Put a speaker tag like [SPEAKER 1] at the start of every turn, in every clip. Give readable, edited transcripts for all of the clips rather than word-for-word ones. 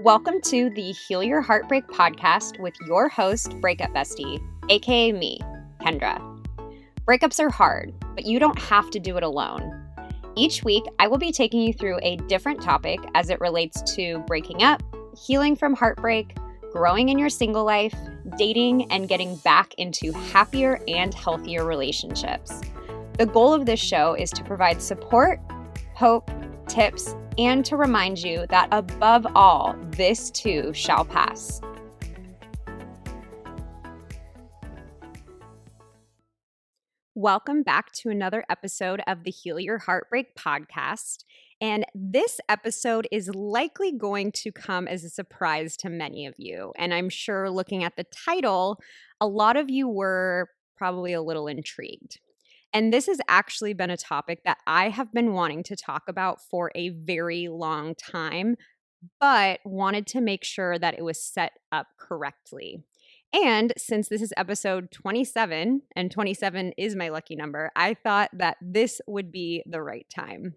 [SPEAKER 1] Welcome to the Heal Your Heartbreak podcast with your host, Breakup Bestie, aka me, Kendra. Breakups are hard, but you don't have to do it alone. Each week, I will be taking you through a different topic as it relates to breaking up, healing from heartbreak, growing in your single life, dating, and getting back into happier and healthier relationships. The goal of this show is to provide support, hope, tips, and to remind you that above all, this too shall pass. Welcome back to another episode of the Heal Your Heartbreak podcast. And this episode is likely going to come as a surprise to many of you. And I'm sure looking at the title, a lot of you were probably a little intrigued. And this has actually been a topic that I have been wanting to talk about for a very long time, but wanted to make sure that it was set up correctly. And since this is episode 27, and 27 is my lucky number, I thought that this would be the right time.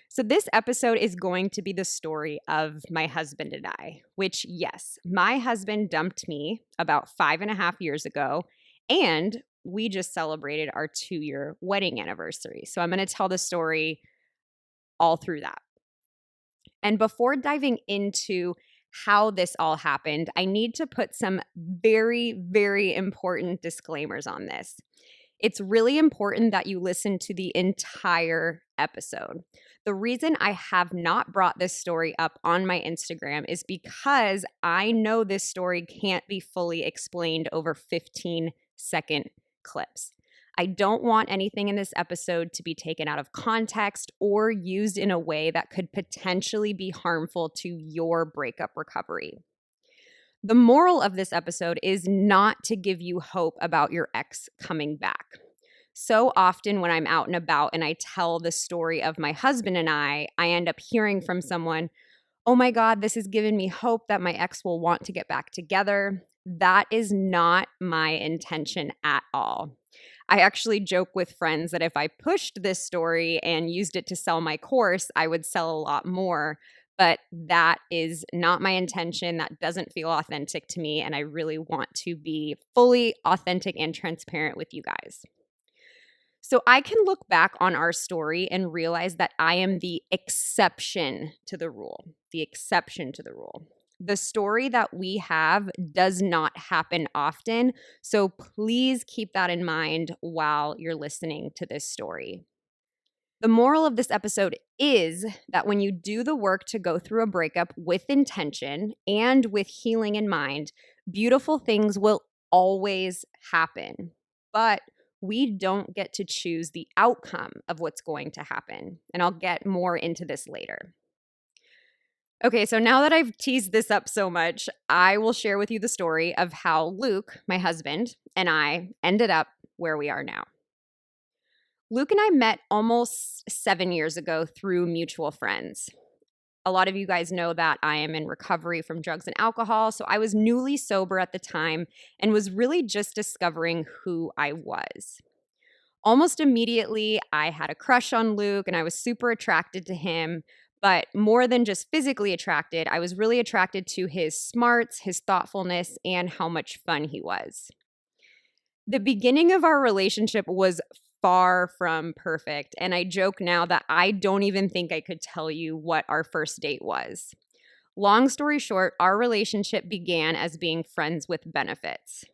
[SPEAKER 1] So this episode is going to be the story of my husband and I, which, yes, my husband dumped me about 5.5 years ago, and we just celebrated our 2-year wedding anniversary. So I'm going to tell the story all through that. And before diving into how this all happened, I need to put some very, very important disclaimers on this. It's really important that you listen to the entire episode. The reason I have not brought this story up on my Instagram is because I know this story can't be fully explained over 15-second clips. I don't want anything in this episode to be taken out of context or used in a way that could potentially be harmful to your breakup recovery. The moral of this episode is not to give you hope about your ex coming back. So often when I'm out and about and I tell the story of my husband and I end up hearing from someone, "Oh my God, this has given me hope that my ex will want to get back together." That is not my intention at all. I actually joke with friends that if I pushed this story and used it to sell my course, I would sell a lot more. But that is not my intention. That doesn't feel authentic to me. And I really want to be fully authentic and transparent with you guys. So I can look back on our story and realize that I am the exception to the rule. The exception to the rule. The story that we have does not happen often, so please keep that in mind while you're listening to this story. The moral of this episode is that when you do the work to go through a breakup with intention and with healing in mind, beautiful things will always happen. But we don't get to choose the outcome of what's going to happen. And I'll get more into this later. Okay, so now that I've teased this up so much, I will share with you the story of how Luke, my husband, and I ended up where we are now. Luke and I met almost 7 years ago through mutual friends. A lot of you guys know that I am in recovery from drugs and alcohol, so I was newly sober at the time and was really just discovering who I was. Almost immediately, I had a crush on Luke and I was super attracted to him. But more than just physically attracted, I was really attracted to his smarts, his thoughtfulness, and how much fun he was. The beginning of our relationship was far from perfect, and I joke now that I don't even think I could tell you what our first date was. Long story short, our relationship began as being friends with benefits.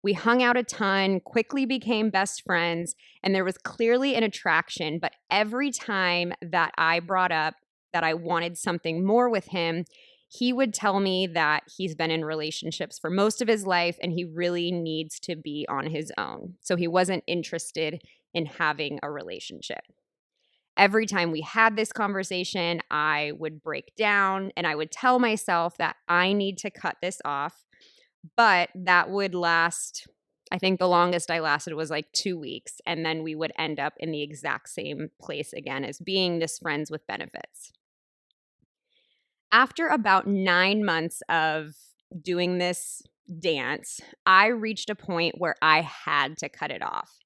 [SPEAKER 1] We hung out a ton, quickly became best friends, and there was clearly an attraction, but every time that I brought up that I wanted something more with him, he would tell me that he's been in relationships for most of his life and he really needs to be on his own. So he wasn't interested in having a relationship. Every time we had this conversation, I would break down and I would tell myself that I need to cut this off. But that would last, I think the longest I lasted was like 2 weeks. And then we would end up in the exact same place again as being this friends with benefits. After about 9 months of doing this dance, I reached a point where I had to cut it off.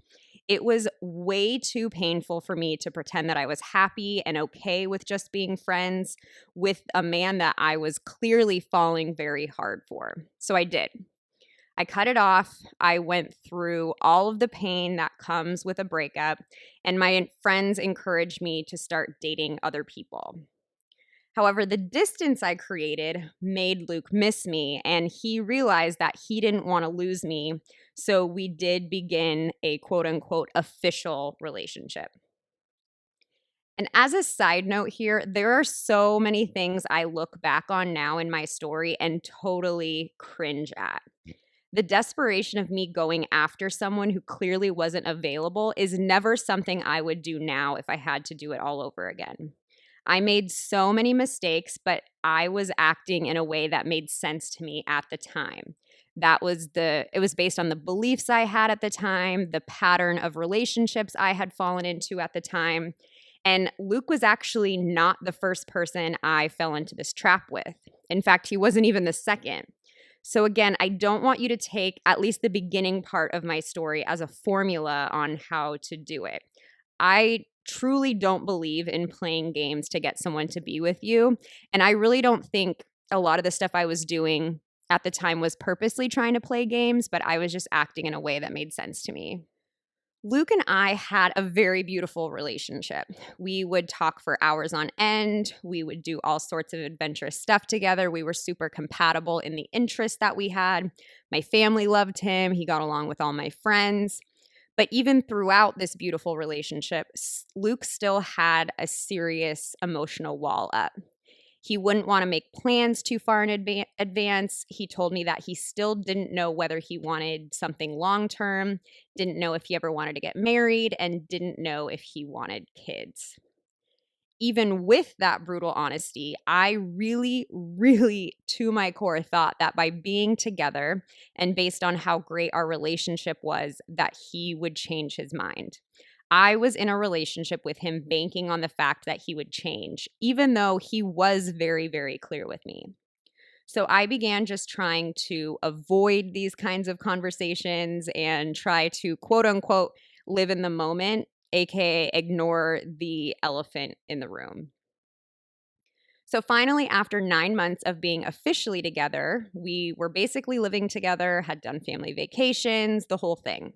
[SPEAKER 1] It was way too painful for me to pretend that I was happy and okay with just being friends with a man that I was clearly falling very hard for. So I did. I cut it off. I went through all of the pain that comes with a breakup, and my friends encouraged me to start dating other people. However, the distance I created made Luke miss me, and he realized that he didn't want to lose me. So we did begin a quote unquote official relationship. And as a side note here, there are so many things I look back on now in my story and totally cringe at. The desperation of me going after someone who clearly wasn't available is never something I would do now if I had to do it all over again. I made so many mistakes, but I was acting in a way that made sense to me at the time. It was based on the beliefs I had at the time, the pattern of relationships I had fallen into at the time. And Luke was actually not the first person I fell into this trap with. In fact, he wasn't even the second. So again, I don't want you to take at least the beginning part of my story as a formula on how to do it. I truly don't believe in playing games to get someone to be with you. And I really don't think a lot of the stuff I was doing at the time was purposely trying to play games, but I was just acting in a way that made sense to me. Luke and I had a very beautiful relationship. We would talk for hours on end. We would do all sorts of adventurous stuff together. We were super compatible in the interests that we had. My family loved him. He got along with all my friends. But even throughout this beautiful relationship, Luke still had a serious emotional wall up. He wouldn't want to make plans too far in advance. He told me that he still didn't know whether he wanted something long term, didn't know if he ever wanted to get married, and didn't know if he wanted kids. Even with that brutal honesty, I really, really, to my core, thought that by being together and based on how great our relationship was, that he would change his mind. I was in a relationship with him banking on the fact that he would change, even though he was very, very clear with me. So I began just trying to avoid these kinds of conversations and try to quote unquote live in the moment, aka ignore the elephant in the room. So finally, after 9 months of being officially together, we were basically living together, had done family vacations, the whole thing.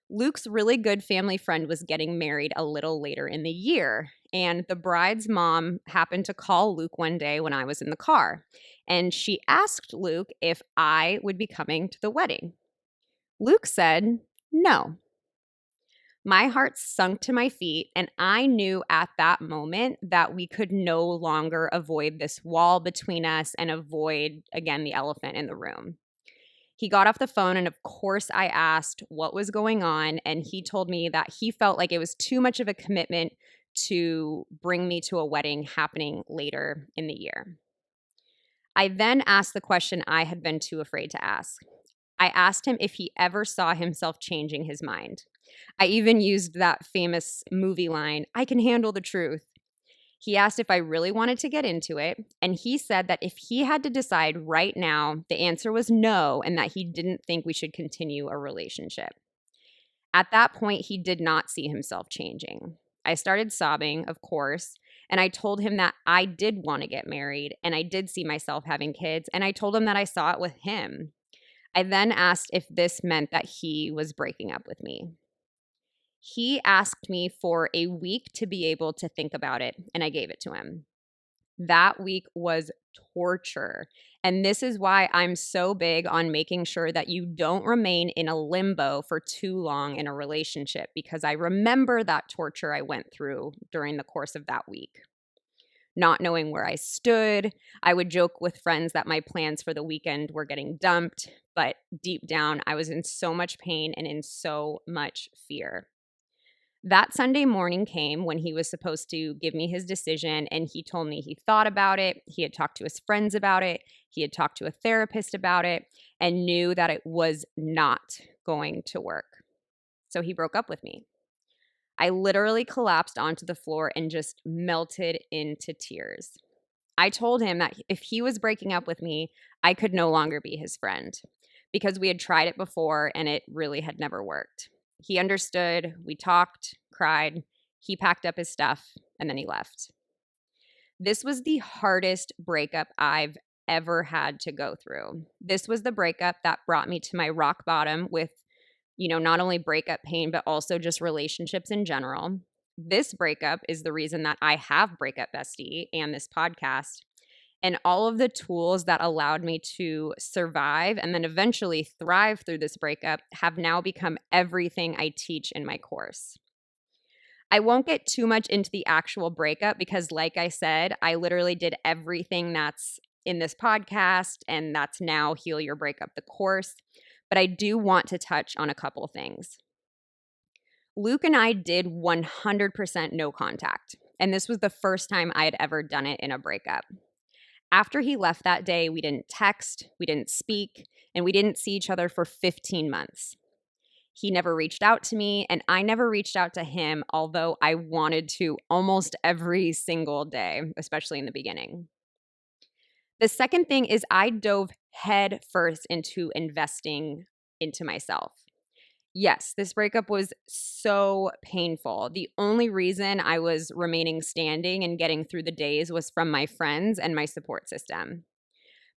[SPEAKER 1] Luke's really good family friend was getting married a little later in the year, and the bride's mom happened to call Luke one day when I was in the car, and she asked Luke if I would be coming to the wedding. Luke said no. My heart sunk to my feet, and I knew at that moment that we could no longer avoid this wall between us and avoid, again, the elephant in the room. He got off the phone, and of course, I asked what was going on, and he told me that he felt like it was too much of a commitment to bring me to a wedding happening later in the year. I then asked the question I had been too afraid to ask. I asked him if he ever saw himself changing his mind. I even used that famous movie line, "I can handle the truth." He asked if I really wanted to get into it, and he said that if he had to decide right now, the answer was no, and that he didn't think we should continue a relationship. At that point, he did not see himself changing. I started sobbing, of course, and I told him that I did want to get married, and I did see myself having kids, and I told him that I saw it with him. I then asked if this meant that he was breaking up with me. He asked me for a week to be able to think about it, and I gave it to him. That week was torture. And this is why I'm so big on making sure that you don't remain in a limbo for too long in a relationship, because I remember that torture I went through during the course of that week. Not knowing where I stood, I would joke with friends that my plans for the weekend were getting dumped, but deep down, I was in so much pain and in so much fear. That Sunday morning came when he was supposed to give me his decision, and he told me he thought about it, he had talked to his friends about it, he had talked to a therapist about it, and knew that it was not going to work. So he broke up with me. I literally collapsed onto the floor and just melted into tears. I told him that if he was breaking up with me, I could no longer be his friend because we had tried it before and it really had never worked. He understood. We talked, cried. He packed up his stuff, and then he left. This was the hardest breakup I've ever had to go through. This was the breakup that brought me to my rock bottom with, not only breakup pain, but also just relationships in general. This breakup is the reason that I have Breakup Bestie and this podcast, and all of the tools that allowed me to survive and then eventually thrive through this breakup have now become everything I teach in my course. I won't get too much into the actual breakup because, like I said, I literally did everything that's in this podcast, and that's now Heal Your Breakup, the course. But I do want to touch on a couple things. Luke and I did 100% no contact, and this was the first time I had ever done it in a breakup. After he left that day, we didn't text, we didn't speak, and we didn't see each other for 15 months. He never reached out to me, and I never reached out to him, although I wanted to almost every single day, especially in the beginning. The second thing is I dove head first into investing into myself. Yes, this breakup was so painful. The only reason I was remaining standing and getting through the days was from my friends and my support system.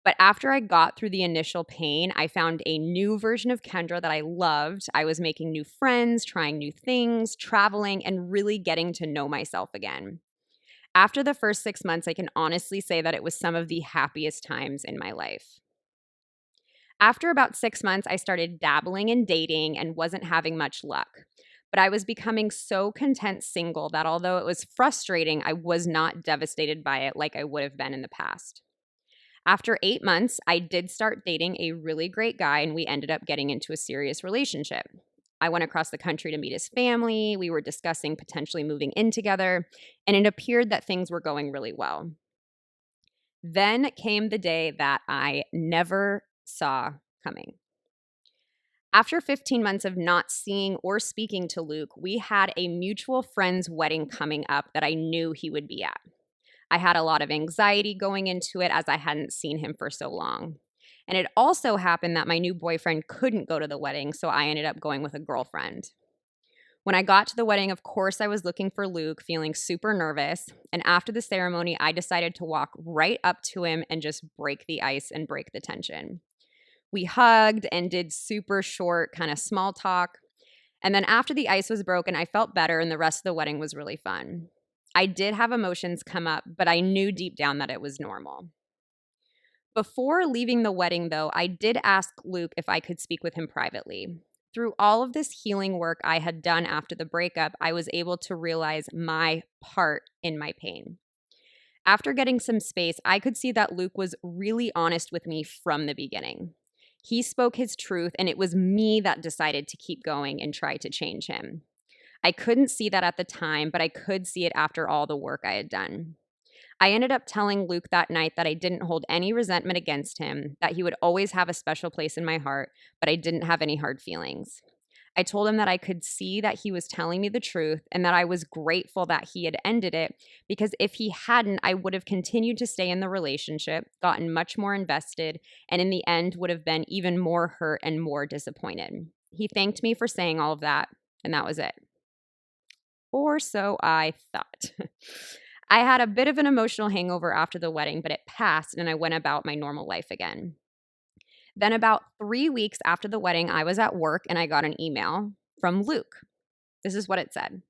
[SPEAKER 1] But after I got through the initial pain, I found a new version of Kendra that I loved. I was making new friends, trying new things, traveling, and really getting to know myself again. After the first 6 months, I can honestly say that it was some of the happiest times in my life. After about 6 months, I started dabbling in dating and wasn't having much luck. But I was becoming so content single that although it was frustrating, I was not devastated by it like I would have been in the past. After 8 months, I did start dating a really great guy, and we ended up getting into a serious relationship. I went across the country to meet his family. We were discussing potentially moving in together, and it appeared that things were going really well. Then came the day that I never saw coming. After 15 months of not seeing or speaking to Luke, we had a mutual friend's wedding coming up that I knew he would be at. I had a lot of anxiety going into it as I hadn't seen him for so long. And it also happened that my new boyfriend couldn't go to the wedding, so I ended up going with a girlfriend. When I got to the wedding, of course, I was looking for Luke, feeling super nervous. And after the ceremony, I decided to walk right up to him and just break the ice and break the tension. We hugged and did super short, kind of small talk. And then after the ice was broken, I felt better, and the rest of the wedding was really fun. I did have emotions come up, but I knew deep down that it was normal. Before leaving the wedding, though, I did ask Luke if I could speak with him privately. Through all of this healing work I had done after the breakup, I was able to realize my part in my pain. After getting some space, I could see that Luke was really honest with me from the beginning. He spoke his truth, and it was me that decided to keep going and try to change him. I couldn't see that at the time, but I could see it after all the work I had done. I ended up telling Luke that night that I didn't hold any resentment against him, that he would always have a special place in my heart, but I didn't have any hard feelings. I told him that I could see that he was telling me the truth and that I was grateful that he had ended it, because if he hadn't, I would have continued to stay in the relationship, gotten much more invested, and in the end would have been even more hurt and more disappointed. He thanked me for saying all of that, and that was it. Or so I thought. I had a bit of an emotional hangover after the wedding, but it passed and I went about my normal life again. Then about 3 weeks after the wedding, I was at work and I got an email from Luke. This is what it said.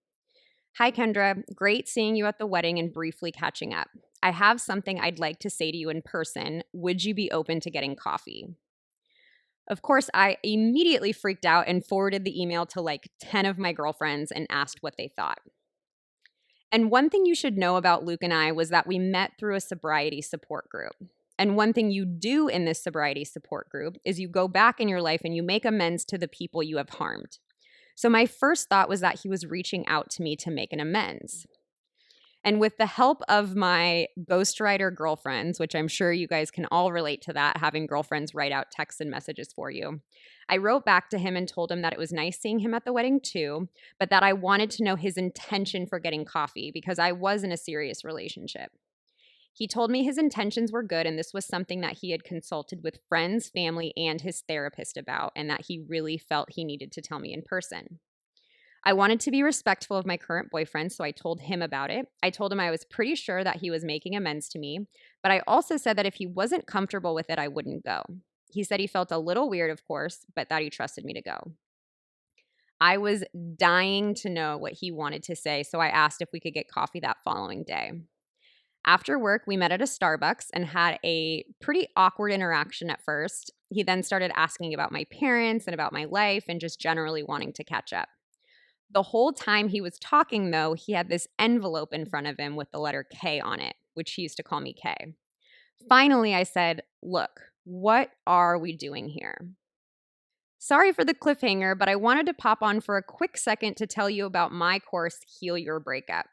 [SPEAKER 1] Hi, Kendra. Great seeing you at the wedding and briefly catching up. I have something I'd like to say to you in person. Would you be open to getting coffee? Of course, I immediately freaked out and forwarded the email to like 10 of my girlfriends and asked what they thought. And one thing you should know about Luke and I was that we met through a sobriety support group. And one thing you do in this sobriety support group is you go back in your life and you make amends to the people you have harmed. So my first thought was that he was reaching out to me to make an amends. And with the help of my ghostwriter girlfriends, which I'm sure you guys can all relate to that, having girlfriends write out texts and messages for you, I wrote back to him and told him that it was nice seeing him at the wedding too, but that I wanted to know his intention for getting coffee because I was in a serious relationship. He told me his intentions were good, and this was something that he had consulted with friends, family, and his therapist about, and that he really felt he needed to tell me in person. I wanted to be respectful of my current boyfriend, so I told him about it. I told him I was pretty sure that he was making amends to me, but I also said that if he wasn't comfortable with it, I wouldn't go. He said he felt a little weird, of course, but that he trusted me to go. I was dying to know what he wanted to say, so I asked if we could get coffee that following day. After work, we met at a Starbucks and had a pretty awkward interaction at first. He then started asking about my parents and about my life and just generally wanting to catch up. The whole time he was talking, though, he had this envelope in front of him with the letter K on it, which he used to call me K. Finally, I said, "Look, what are we doing here?" Sorry for the cliffhanger, but I wanted to pop on for a quick second to tell you about my course, Heal Your Breakup.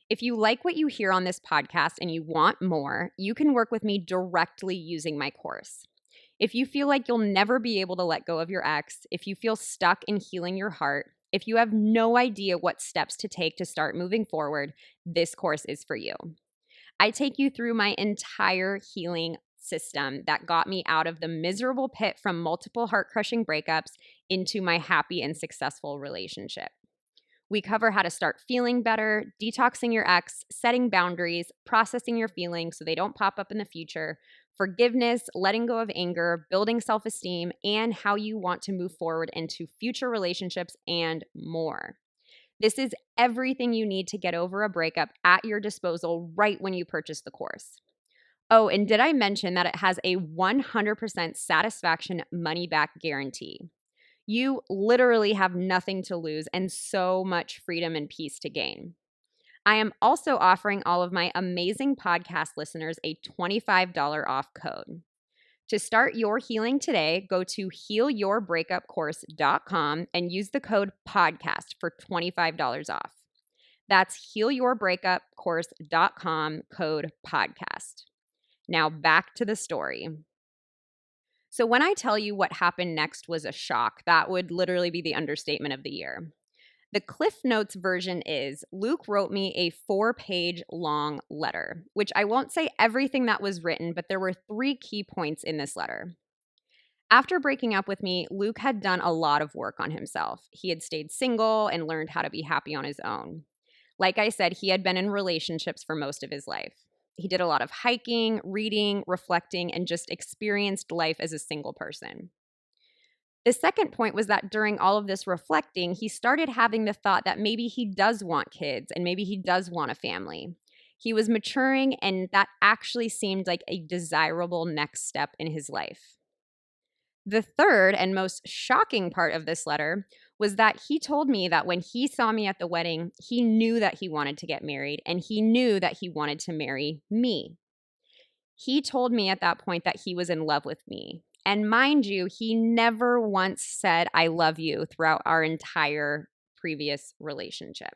[SPEAKER 1] If you like what you hear on this podcast and you want more, you can work with me directly using my course. If you feel like you'll never be able to let go of your ex, if you feel stuck in healing your heart, if you have no idea what steps to take to start moving forward, this course is for you. I take you through my entire healing system that got me out of the miserable pit from multiple heart-crushing breakups into my happy and successful relationship. We cover how to start feeling better, detoxing your ex, setting boundaries, processing your feelings so they don't pop up in the future, forgiveness, letting go of anger, building self-esteem, and how you want to move forward into future relationships and more. This is everything you need to get over a breakup at your disposal right when you purchase the course. Oh, and did I mention that it has a 100% satisfaction money-back guarantee? You literally have nothing to lose and so much freedom and peace to gain. I am also offering all of my amazing podcast listeners a $25 off code. To start your healing today, go to healyourbreakupcourse.com and use the code podcast for $25 off. That's healyourbreakupcourse.com, code podcast. Now back to the story. So when I tell you what happened next was a shock, that would literally be the understatement of the year. The Cliff Notes version is Luke wrote me a 4-page long letter, which I won't say everything that was written, but there were 3 key points in this letter. After breaking up with me, Luke had done a lot of work on himself. He had stayed single and learned how to be happy on his own. Like I said, he had been in relationships for most of his life. He did a lot of hiking, reading, reflecting, and just experienced life as a single person. The second point was that during all of this reflecting, he started having the thought that maybe he does want kids and maybe he does want a family. He was maturing, and that actually seemed like a desirable next step in his life. The third and most shocking part of this letter was that he told me that when he saw me at the wedding, he knew that he wanted to get married and he knew that he wanted to marry me. He told me at that point that he was in love with me. And mind you, he never once said, "I love you" throughout our entire previous relationship.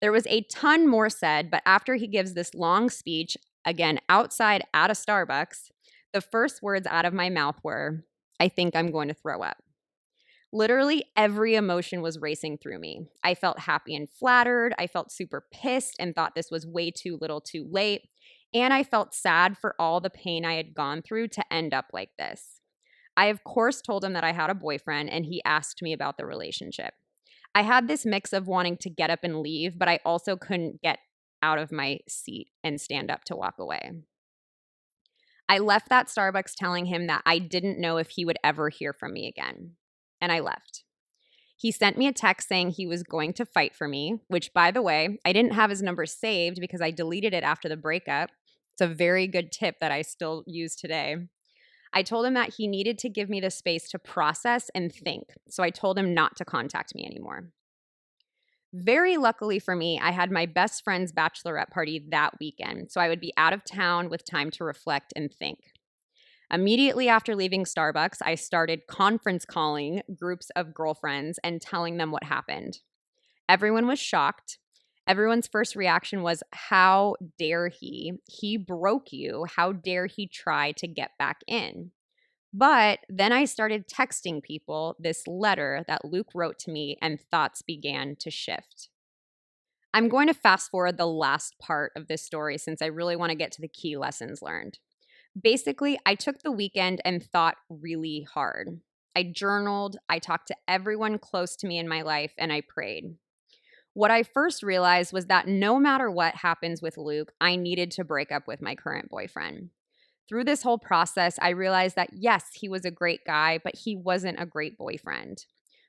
[SPEAKER 1] There was a ton more said, but after he gives this long speech, again, outside at a Starbucks, the first words out of my mouth were, "I think I'm going to throw up." Literally every emotion was racing through me. I felt happy and flattered. I felt super pissed and thought this was way too little too late. And I felt sad for all the pain I had gone through to end up like this. I, of course, told him that I had a boyfriend, and he asked me about the relationship. I had this mix of wanting to get up and leave, but I also couldn't get out of my seat and stand up to walk away. I left that Starbucks telling him that I didn't know if he would ever hear from me again. And I left. He sent me a text saying he was going to fight for me, which, by the way, I didn't have his number saved because I deleted it after the breakup. It's a very good tip that I still use today. I told him that he needed to give me the space to process and think, so I told him not to contact me anymore. Very luckily for me, I had my best friend's bachelorette party that weekend, so I would be out of town with time to reflect and think. Immediately after leaving Starbucks, I started conference calling groups of girlfriends and telling them what happened. Everyone was shocked. Everyone's first reaction was, "How dare he? He broke you. How dare he try to get back in?" But then I started texting people this letter that Luke wrote to me, and thoughts began to shift. I'm going to fast forward the last part of this story since I really want to get to the key lessons learned. Basically, I took the weekend and thought really hard. I journaled, I talked to everyone close to me in my life, and I prayed. What I first realized was that no matter what happens with Luke, I needed to break up with my current boyfriend. Through this whole process, I realized that yes, he was a great guy, but he wasn't a great boyfriend.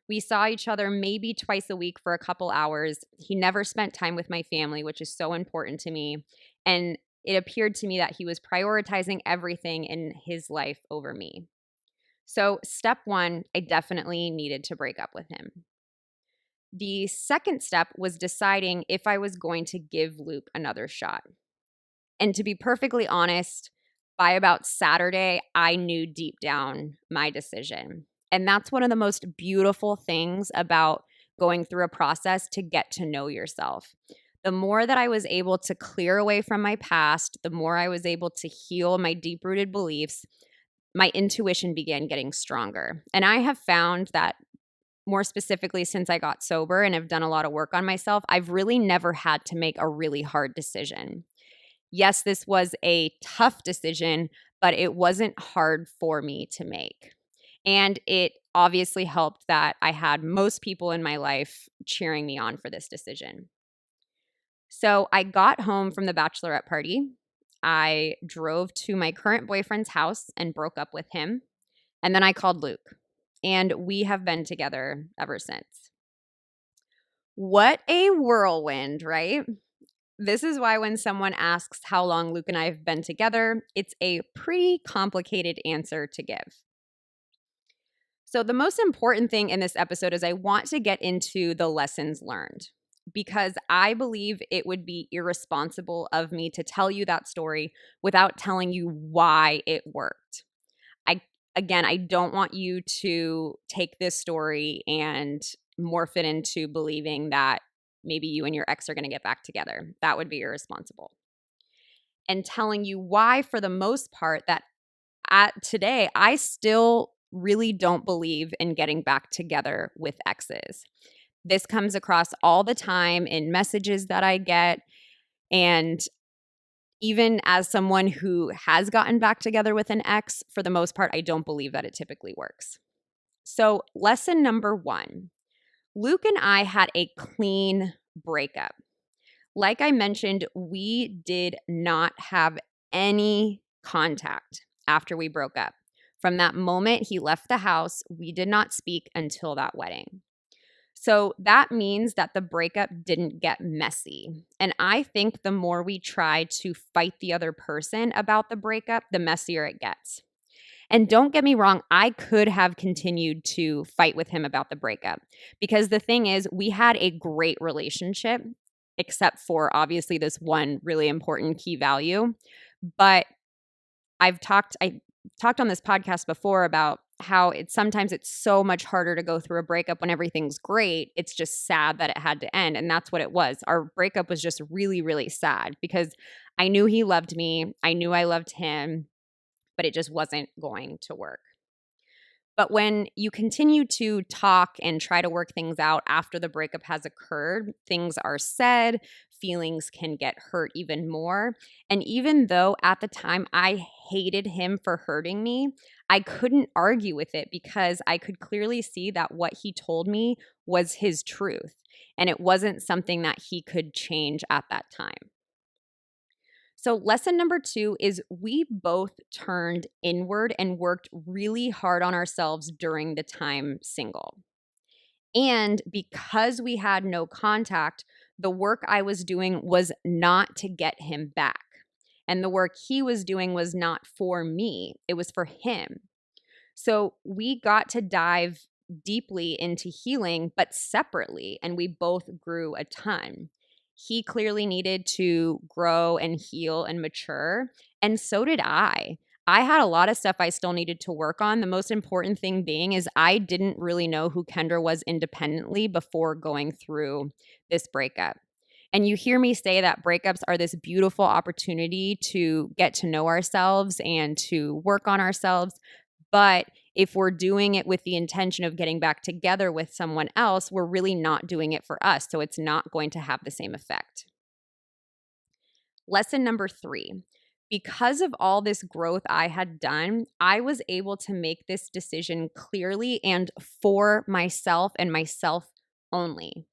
[SPEAKER 1] We saw each other maybe twice a week for a couple hours. He never spent time with my family, which is so important to me. And it appeared to me that he was prioritizing everything in his life over me. So, step one, I definitely needed to break up with him. The second step was deciding if I was going to give Luke another shot. And to be perfectly honest, by about Saturday, I knew deep down my decision. And that's one of the most beautiful things about going through a process to get to know yourself. The more that I was able to clear away from my past, the more I was able to heal my deep rooted beliefs, my intuition began getting stronger. And I have found that more specifically since I got sober and have done a lot of work on myself, I've really never had to make a really hard decision. Yes, this was a tough decision, but it wasn't hard for me to make. And it obviously helped that I had most people in my life cheering me on for this decision. So I got home from the bachelorette party. I drove to my current boyfriend's house and broke up with him. And then I called Luke, and we have been together ever since. What a whirlwind, right? This is why when someone asks how long Luke and I have been together, it's a pretty complicated answer to give. So, the most important thing in this episode is I want to get into the lessons learned because I believe it would be irresponsible of me to tell you that story without telling you why it worked. I don't want you to take this story and morph it into believing that maybe you and your ex are going to get back together. That would be irresponsible. And telling you why, for the most part, that today, I still really don't believe in getting back together with exes. This comes across all the time in messages that I get. And even as someone who has gotten back together with an ex, for the most part, I don't believe that it typically works. So, lesson number one, Luke and I had a clean breakup. Like I mentioned, we did not have any contact after we broke up. From that moment he left the house, we did not speak until that wedding. So that means that the breakup didn't get messy. And I think the more we try to fight the other person about the breakup, the messier it gets. And don't get me wrong, I could have continued to fight with him about the breakup because the thing is, we had a great relationship, except for obviously this one really important key value. But I talked on this podcast before about how sometimes it's so much harder to go through a breakup when everything's great. It's just sad that it had to end. And that's what it was. Our breakup was just really, really sad because I knew he loved me. I knew I loved him, but it just wasn't going to work. But when you continue to talk and try to work things out after the breakup has occurred, things are said, feelings can get hurt even more. And even though at the time I hated him for hurting me, I couldn't argue with it because I could clearly see that what he told me was his truth. And it wasn't something that he could change at that time. So, lesson number two is we both turned inward and worked really hard on ourselves during the time single. And because we had no contact, the work I was doing was not to get him back. And the work he was doing was not for me, it was for him. So, we got to dive deeply into healing, but separately, and we both grew a ton. He clearly needed to grow and heal and mature, and so did I. I had a lot of stuff I still needed to work on. The most important thing being is I didn't really know who Kendra was independently before going through this breakup. And you hear me say that breakups are this beautiful opportunity to get to know ourselves and to work on ourselves. But if we're doing it with the intention of getting back together with someone else, we're really not doing it for us. So it's not going to have the same effect. Lesson number three, Because of all this growth I had done, I was able to make this decision clearly and for myself and myself only.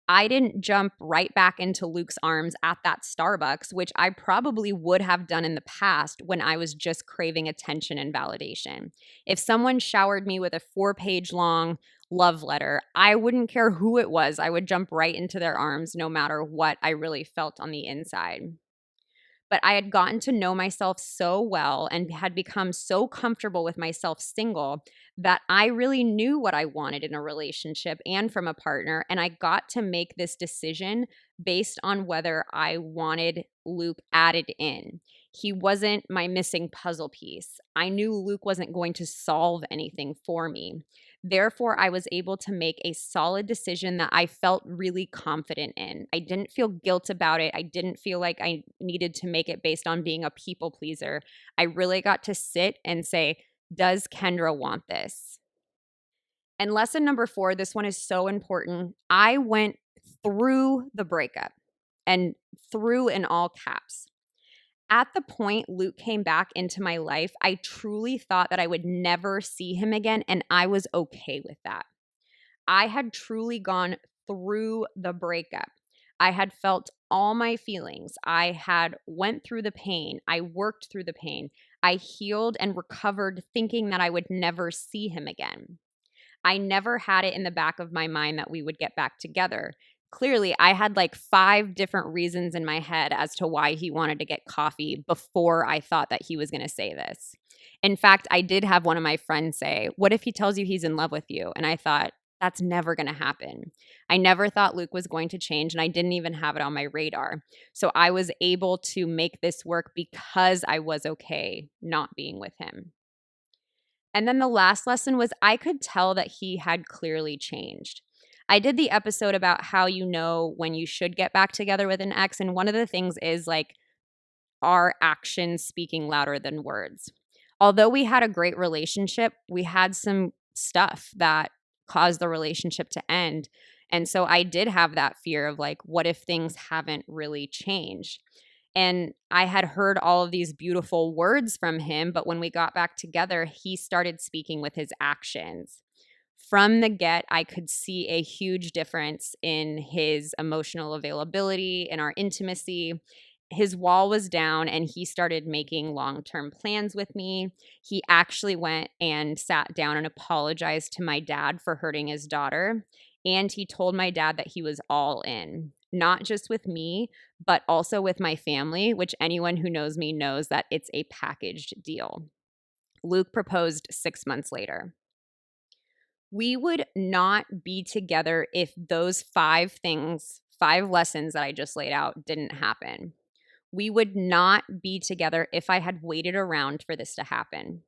[SPEAKER 1] I didn't jump right back into Luke's arms at that Starbucks, which I probably would have done in the past when I was just craving attention and validation. If someone showered me with a 4-page long love letter, I wouldn't care who it was. I would jump right into their arms no matter what I really felt on the inside. But I had gotten to know myself so well and had become so comfortable with myself single that I really knew what I wanted in a relationship and from a partner. And I got to make this decision based on whether I wanted Luke added in. He wasn't my missing puzzle piece. I knew Luke wasn't going to solve anything for me. Therefore, I was able to make a solid decision that I felt really confident in. I didn't feel guilt about it. I didn't feel like I needed to make it based on being a people pleaser. I really got to sit and say, does Kendra want this? And lesson number 4, this one is so important. I went through the breakup, and through in all caps. At the point Luke came back into my life, I truly thought that I would never see him again, and I was okay with that. I had truly gone through the breakup. I had felt all my feelings. I had went through the pain. I worked through the pain. I healed and recovered thinking that I would never see him again. I never had it in the back of my mind that we would get back together. Clearly, I had like 5 different reasons in my head as to why he wanted to get coffee before I thought that he was going to say this. In fact, I did have one of my friends say, "What if he tells you he's in love with you?" And I thought, that's never going to happen. I never thought Luke was going to change, and I didn't even have it on my radar. So I was able to make this work because I was okay not being with him. And then the last lesson was I could tell that he had clearly changed. I did the episode about how you know when you should get back together with an ex. And one of the things is like, are actions speaking louder than words? Although we had a great relationship, we had some stuff that caused the relationship to end. And so I did have that fear of like, what if things haven't really changed? And I had heard all of these beautiful words from him, but when we got back together, he started speaking with his actions. From the get, I could see a huge difference in his emotional availability, in our intimacy. His wall was down and he started making long-term plans with me. He actually went and sat down and apologized to my dad for hurting his daughter. And he told my dad that he was all in, not just with me, but also with my family, which anyone who knows me knows that it's a packaged deal. Luke proposed 6 months later. We would not be together if those 5 things, 5 lessons that I just laid out didn't happen. We would not be together if I had waited around for this to happen.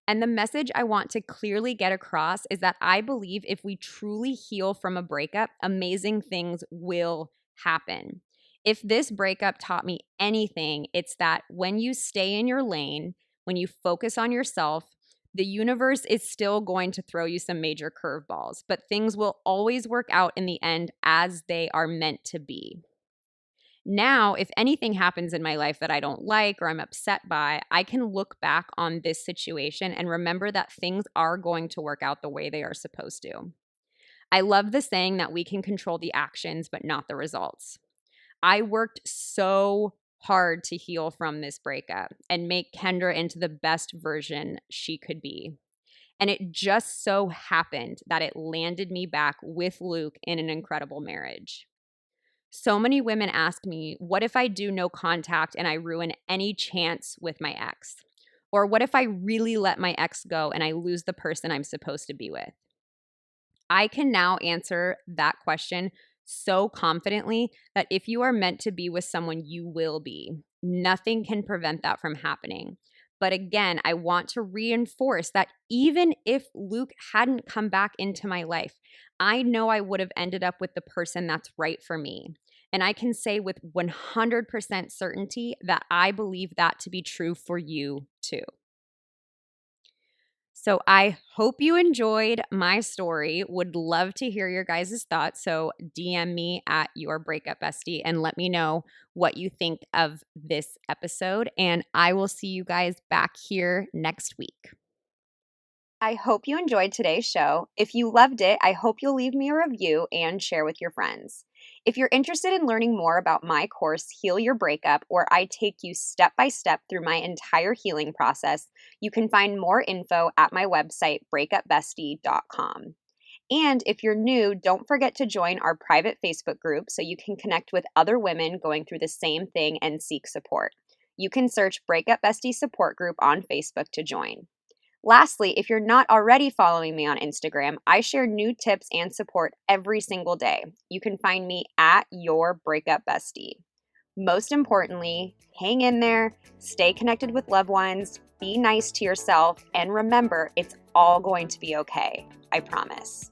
[SPEAKER 1] And the message I want to clearly get across is that I believe if we truly heal from a breakup, amazing things will happen. If this breakup taught me anything, it's that when you stay in your lane, when you focus on yourself, the universe is still going to throw you some major curveballs, but things will always work out in the end as they are meant to be. Now, if anything happens in my life that I don't like or I'm upset by, I can look back on this situation and remember that things are going to work out the way they are supposed to. I love the saying that we can control the actions, but not the results. I worked so hard to heal from this breakup and make Kendra into the best version she could be. And it just so happened that it landed me back with Luke in an incredible marriage. So many women ask me, what if I do no contact and I ruin any chance with my ex? Or what if I really let my ex go and I lose the person I'm supposed to be with? I can now answer that question so confidently that if you are meant to be with someone, you will be. Nothing can prevent that from happening. But again, I want to reinforce that even if Luke hadn't come back into my life, I know I would have ended up with the person that's right for me. And I can say with 100% certainty that I believe that to be true for you too. So I hope you enjoyed my story. Would love to hear your guys' thoughts. So DM me at your breakup bestie and let me know what you think of this episode. And I will see you guys back here next week. I hope you enjoyed today's show. If you loved it, I hope you'll leave me a review and share with your friends. If you're interested in learning more about my course, Heal Your Breakup, where I take you step by step through my entire healing process, you can find more info at my website, breakupbestie.com. And if you're new, don't forget to join our private Facebook group so you can connect with other women going through the same thing and seek support. You can search Breakup Bestie Support Group on Facebook to join. Lastly, if you're not already following me on Instagram, I share new tips and support every single day. You can find me at Your Breakup Bestie. Most importantly, hang in there, stay connected with loved ones, be nice to yourself, and remember, it's all going to be okay. I promise.